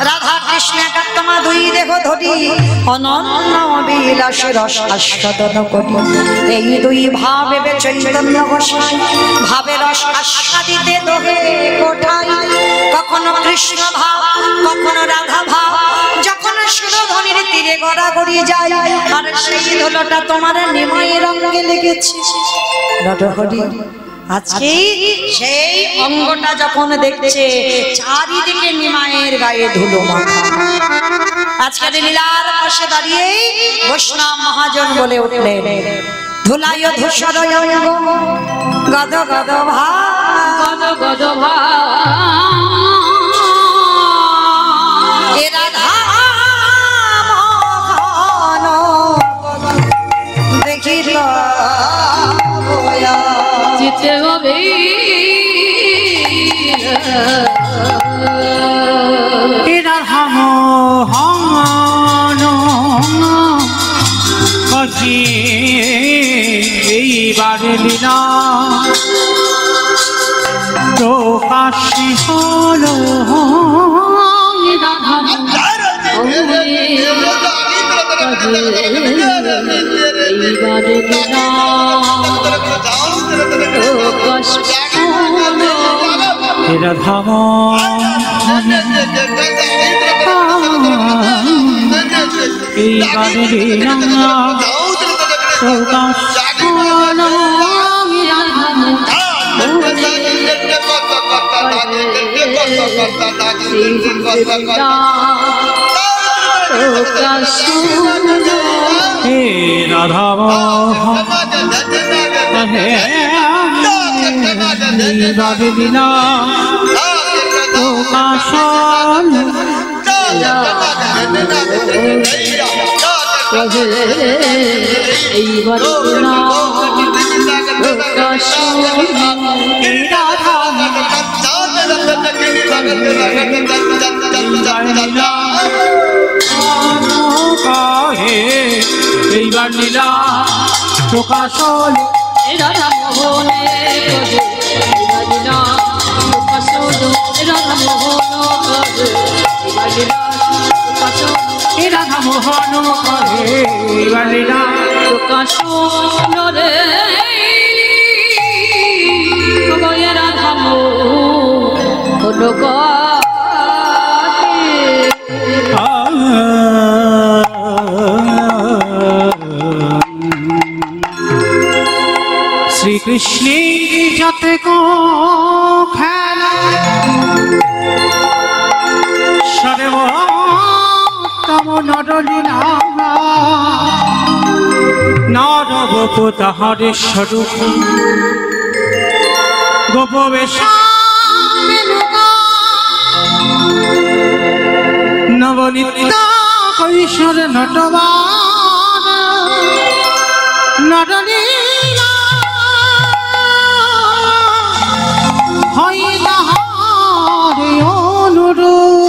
রাধা কৃষ্ণ একাত্মা দুই দেহ ধরি, অনন্য বিলাস রস আস্বাদন করি। এই দুই ভাবে চৈতন্য গোসাই ভাবে রস আস্বাদিতে দোহে কোঠাই। কখনো কৃষ্ণ ভাব, কখনো রাধা ভাব। যখন সুরধনির তীরে গড়াগড়ি যায়, আর সেই ধুলোটা তোমার নিমাই রঙে লেগেছে। নরহরি আজকে সেই অঙ্গটা যখন দেখছে, চারিদিকে নিমাইয়ের গায়ে ধুলো মাখা। আজকের লীলার পাশে দাঁড়িয়ে বৈষ্ণব মহাজন বলে উঠলেন, ধুলায় ধূসর অঙ্গ গদ গদ ভা গদ গদ ভা এ রাধা দেখিল যেতে হবে এইবার লীলা প্রকাশী হলো। এইবার লীলা রাধাম এইবার লীলা প্রকাশ হে রাধাম এইবার লীলা প্রকাশন এইবার এইবার লীলা প্রকাশন রাধা মোহনে রাধা মোহন প্রকাশন রে রাধা মোহন গোপু তাহারে স্বরূপ গোপবেশা নবনীত কৈশোর নটবার নটলীলা হয় তাহারে অনুরূপ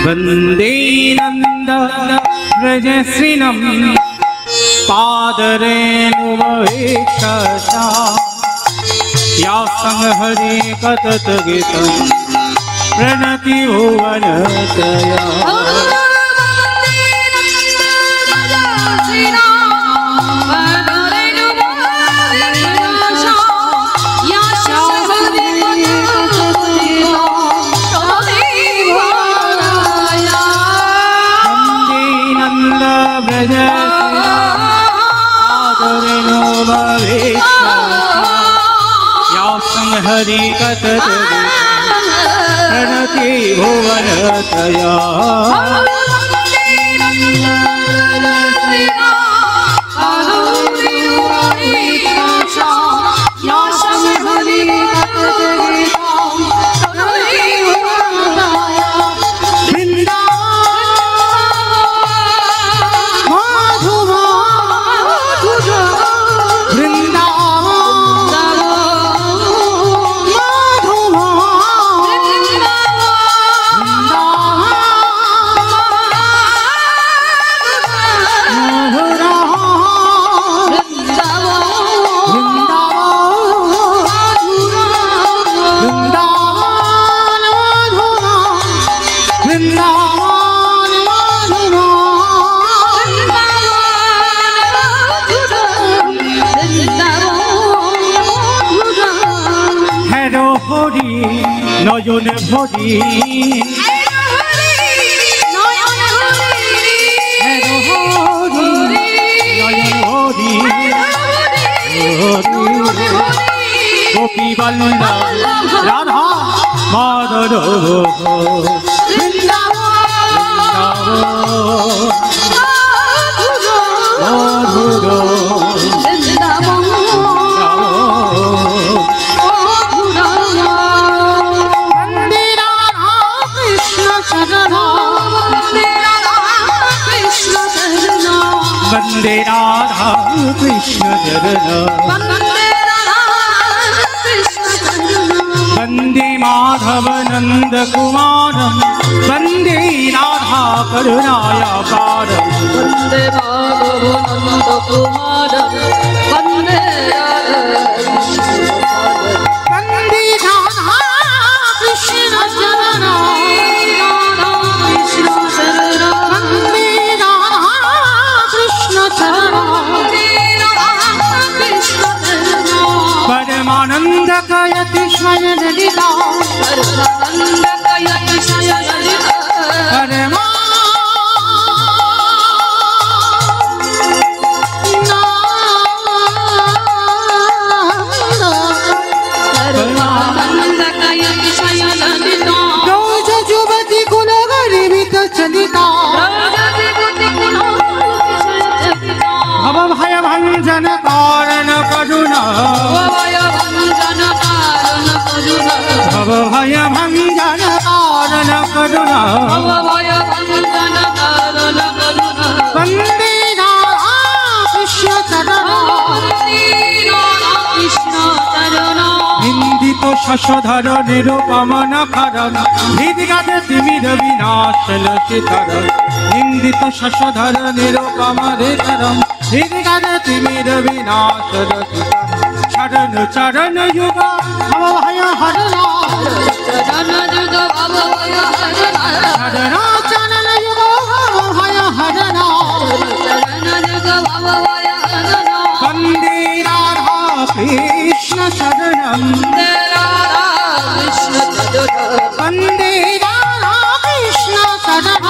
वंदे नंद व्रजश्रिनं पादरेणुवैक्षसा या संहरे कतत गीतं प्रणति भुवनतया हरि कतत प्रणति भुवनतया নয়ন ভরি নয়ন হরি গোপী বল্লভ রাধা মাধব মধুর वंदे राधा कृष्ण चरण वंदे माधव नंद कुमार वंदे राधा करुणायाकार वंदे माधव नंद कुमार वंदे वंदे राधा कृष्ण चरण वंदे राधा कृष्ण चरण परमानंद कयति स्वयं ललिता परमा जुवती कुल गरीबित चलिता भव भय भंजन कारण करुणा भव भय भंजन कारण करुणा वंदे राधा कृष्ण चरण निंदित शशधर निरुपम नखरम हृदगत तिमिर विनाशन चितरम निंदित शशधर निरुपम हृदरम हृदगत तिमिर विनाशन चरण चरण युग भव भय हरना चरण चरण युग भव भय हरना वंदे राधा कृष्ण शरणम वंदे राधा कृष्ण चरण वंदे राधा कृष्ण चरण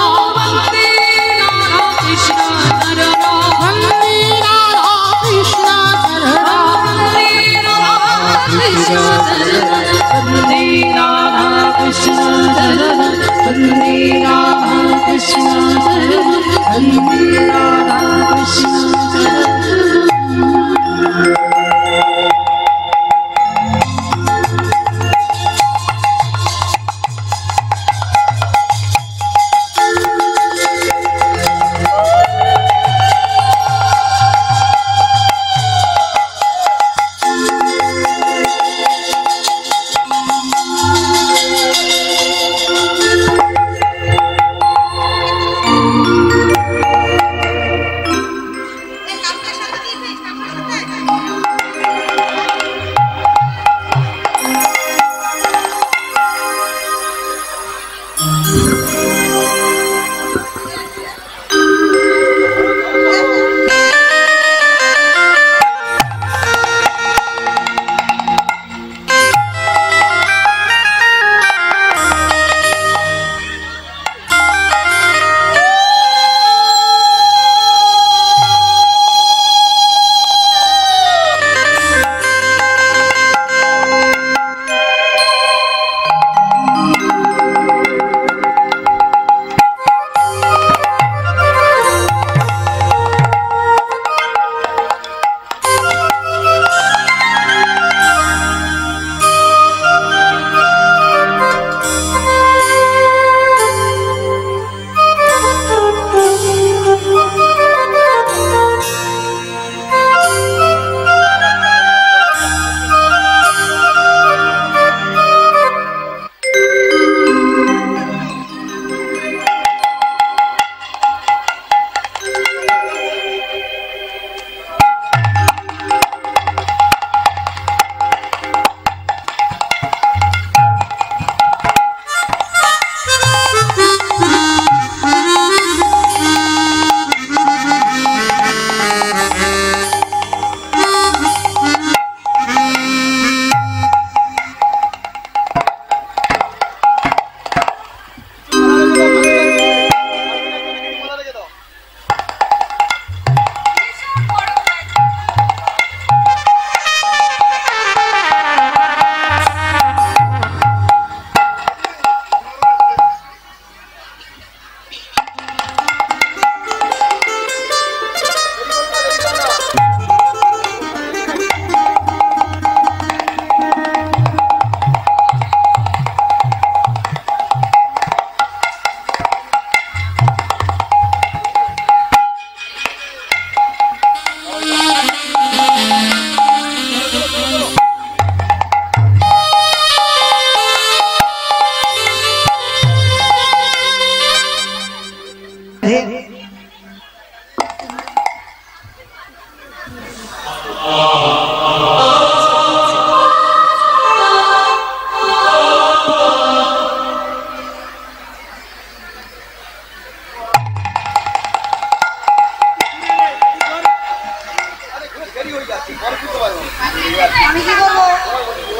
আমি কি করবো?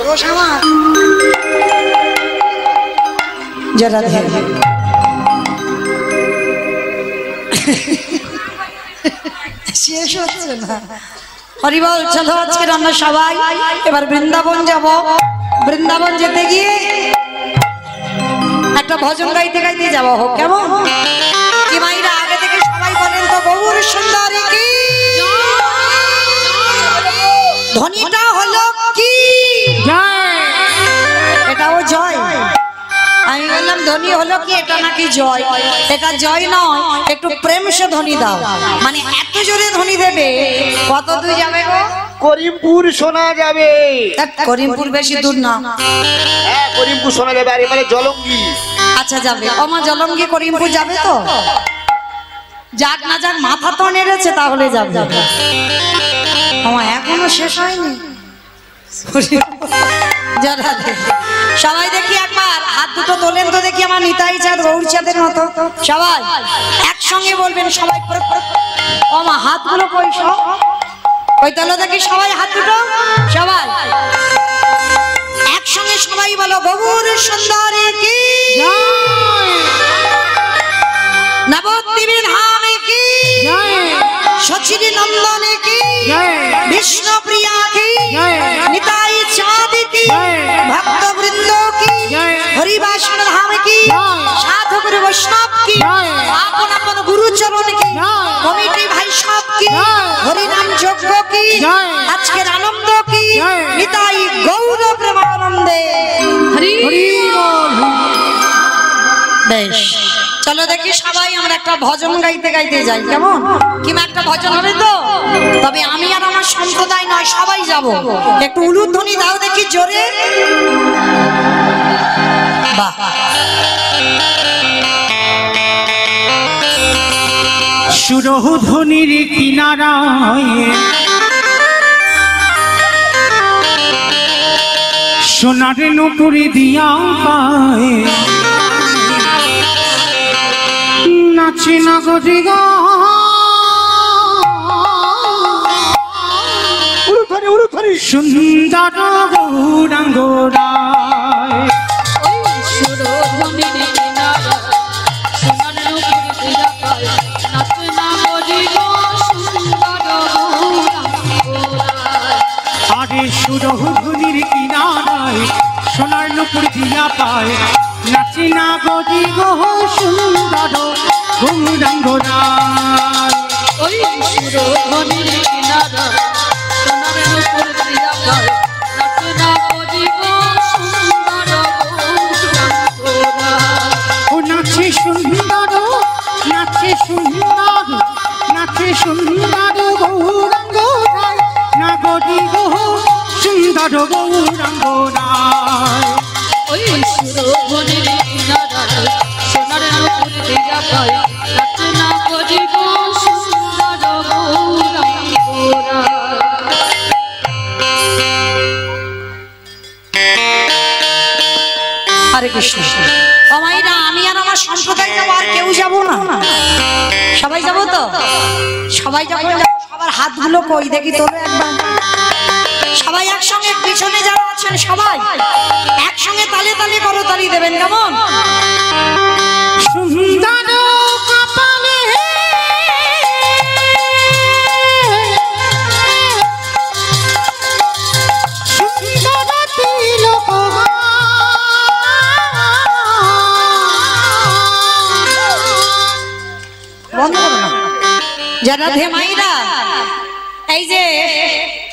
দোষ আমার। যারা শেষ হচ্ছে না। হরিবল, চলো আজকে আমরা সবাই এবার বৃন্দাবন যাব। বৃন্দাবন যেতে গিয়ে একটা ভজন গাইতে গাইতে যাবো, হোক কেমন? কি মাইরা আগে থেকে সবাই বলেন তো, গৌর সুন্দরী কি? ধ্বনিটা হলো কি? এটাও জয়। আমি বললাম ধ্বনি হলো কি, এটা নাকি জয়। এটা জয় নয়, একটু প্রেম সে ধ্বনি দাও। মানে এত জোরে ধ্বনি দেবে, কত দূর যাবে গো? করিমপুর শোনা যাবে। করিমপুর বেশি দূর না। হ্যাঁ, করিমপুর শোনা যাবে। আর এবারে জলঙ্গি। আচ্ছা যাবে। আমার জলঙ্গি করিমপুর যাবে তো? যাক না যাক, মাথা তো নেড়েছে, তাহলে যাবে। আমার এখনো শেষ হয়নি। সবাই দেখি একবার হাত দুটো তোলেন তো দেখি, আমার নিতাই চাঁদ গৌর চাঁদের মতো। সবাই একসঙ্গে বলবেন, সবাই আমার হাতগুলো পয়সা ওই তোলো দেখি, সবাই হাত দুটো, সবাই একসঙ্গে সবাই বলো, গৌর সুন্দরী কি? নবদ্বীপে ধামে কি? সচিনী নন্দনে কি? বিষ্ণু প্রিয়া কি? নিতাই চাঁদ কি? ভক্তবৃন্দ কি? হরিবাসন ধাম কি? সাধু গুরু বৈষ্ণব কি? আপন আপন গুরুচরণ কি? কমিটি ভাই সব কি? হরিনাম যজ্ঞ কি? আজকের আনন্দ কি? নিতাই গৌর প্রেমানন্দে হরি বল। বেশ, চলো দেখি সবাই আমরা একটা ভজন গাইতে গাইতে যাই, কেমন? কিংবা একটা ভজন হবে তো? তবে আমি আর আমার সম্প্রদায় নয়, সবাই যাব। একটু উলুধ্বনি দাও দেখি জোরে। বাহ, সুরধ্বনির কিনারায় সোনার নুপুরি দিয়া পায় নাচে না গরি গো সুন্দর গৌরাঙ্গরায়। আরে সুরধ্বনির কিনারায় সোনার নুপুর দিয়া পায় নাচে না গরি গো সুন্দর গৌরাঙ্গরায়। ওই সুরধ্বনির কিনারায় সোনার নুপুর দিয়া পায় নাচে না গরি গো সুন্দর গৌরাঙ্গরায়। ও নাচে সুন্দর, নাচে সুন্দর, নাচে সুন্দর গৌরাঙ্গরায় না গরি গো সুন্দর গৌরাঙ্গরায়। ওই সুরধ্বনির কিনারায় সোনার নুপুর দিয়া পায় নাচে না গরি গো সুন্দর গৌরাঙ্গরায়। হরে কৃষ্ণ। ও মাইরা, আমি আর আমার সম্প্রদায় যাবো, আর কেউ যাবো না? সবাই যাবো তো? সবাই যখন যাবো, সবার হাতগুলো কই দেখি তোলো একবার। সবাই একসঙ্গে, পিছনে যারা আছেন সবাই একসঙ্গে তালে তালে করো, তালি দেবেন, কেমন? সুন্দর কপালে সুন্দর তিলক বন্ধ করো না। যারা ধেমাইরা, এই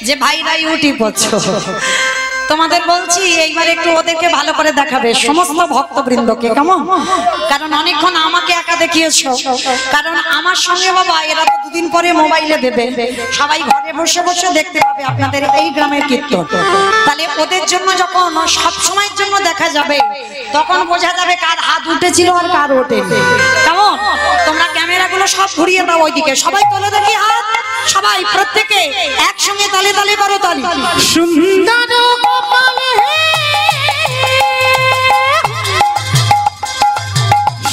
যে ভাইরা ইউটিউব করছো, তোমাদের বলছি এইবার একটু ওদেরকে ভালো করে দেখাবে, সমস্ত ভক্তবৃন্দকে, কেমন? কারণ অনেকক্ষণ আমাকে একা দেখিয়েছো, কারণ আমার সঙ্গে বাবা এরা তো দুদিন পরে মোবাইলে দেবে, সবাই ঘরে বসে বসে দেখতে পাবে আপনাদের এই গ্রামের কীর্তন। তাহলে ওদের জন্য যখন সব সময়ের জন্য দেখা যাবে, তখন বোঝা যাবে কার হাত উঠেছিল আর কার ওঠেনি, কেমন? তোমরা ক্যামেরাগুলো সব ঘুরিয়ে দাও ওইদিকে, সবাই তোলে দেখি হাত, সবাই প্রত্যেকে একসঙ্গে তালে তালে করো তালি। সুন্দর কপালে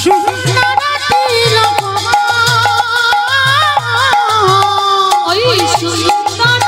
সুন্দর তিলক ওই সুন্দর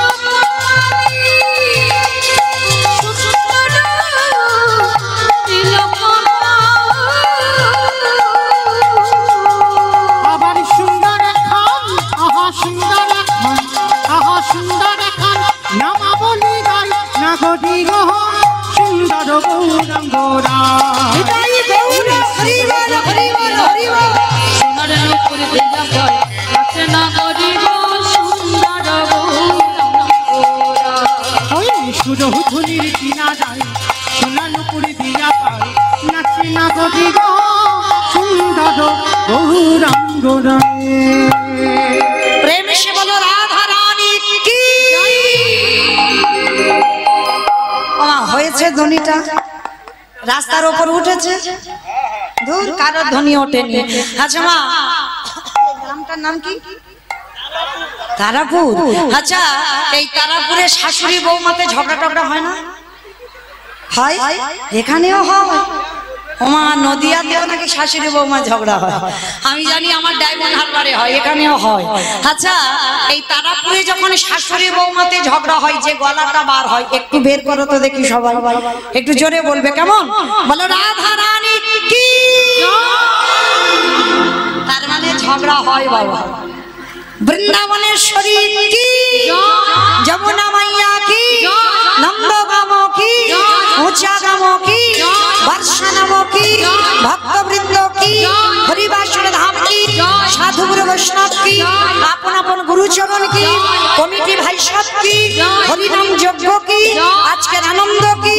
গৌরাঙ্গ রায়ে প্রেম সে বলো রাধা রানী কি হয়েছে ধ্বনিটা রাস্তার উপর উঠেছে দূর কারোর ধ্বনি ওঠেনি আচ্ছা মা গ্রামটার নাম কি তারাপুর আচ্ছা এই তারাপুরে শাশুড়ি বৌমাতে ঝগড়া টগড়া হয় না হয় এখানেও হয় ওমা নদিয়াতেও নাকি শাশুড়ি বৌমা ঝগড়া হয় আমি জানি আমার ডায়মন্ড হারবারে হয় এখানেও হয় আচ্ছা এই তারাপুরে যখন শাশুড়ি বৌমাতে ঝগড়া হয় যে গলাটা বার হয় একটু বের করো তো দেখি সবাই একটু জোরে বলবে কেমন বলো রাধা রানী কি তার মানে ঝগড়া হয় বাবা বৃন্দাবনেশ্বরী কি যমুনা মাইয়া কি নন্দগাম কি উঁচাগাম কি বর্ষানাম কি ভক্তবৃন্দ কি হরিবাসর ধাম কি সাধুগুরু বৈষ্ণব কি আপন আপন গুরুচরণ কি কমিটি ভাই সব কি হরিনাম যজ্ঞ কি আজকের আনন্দ কি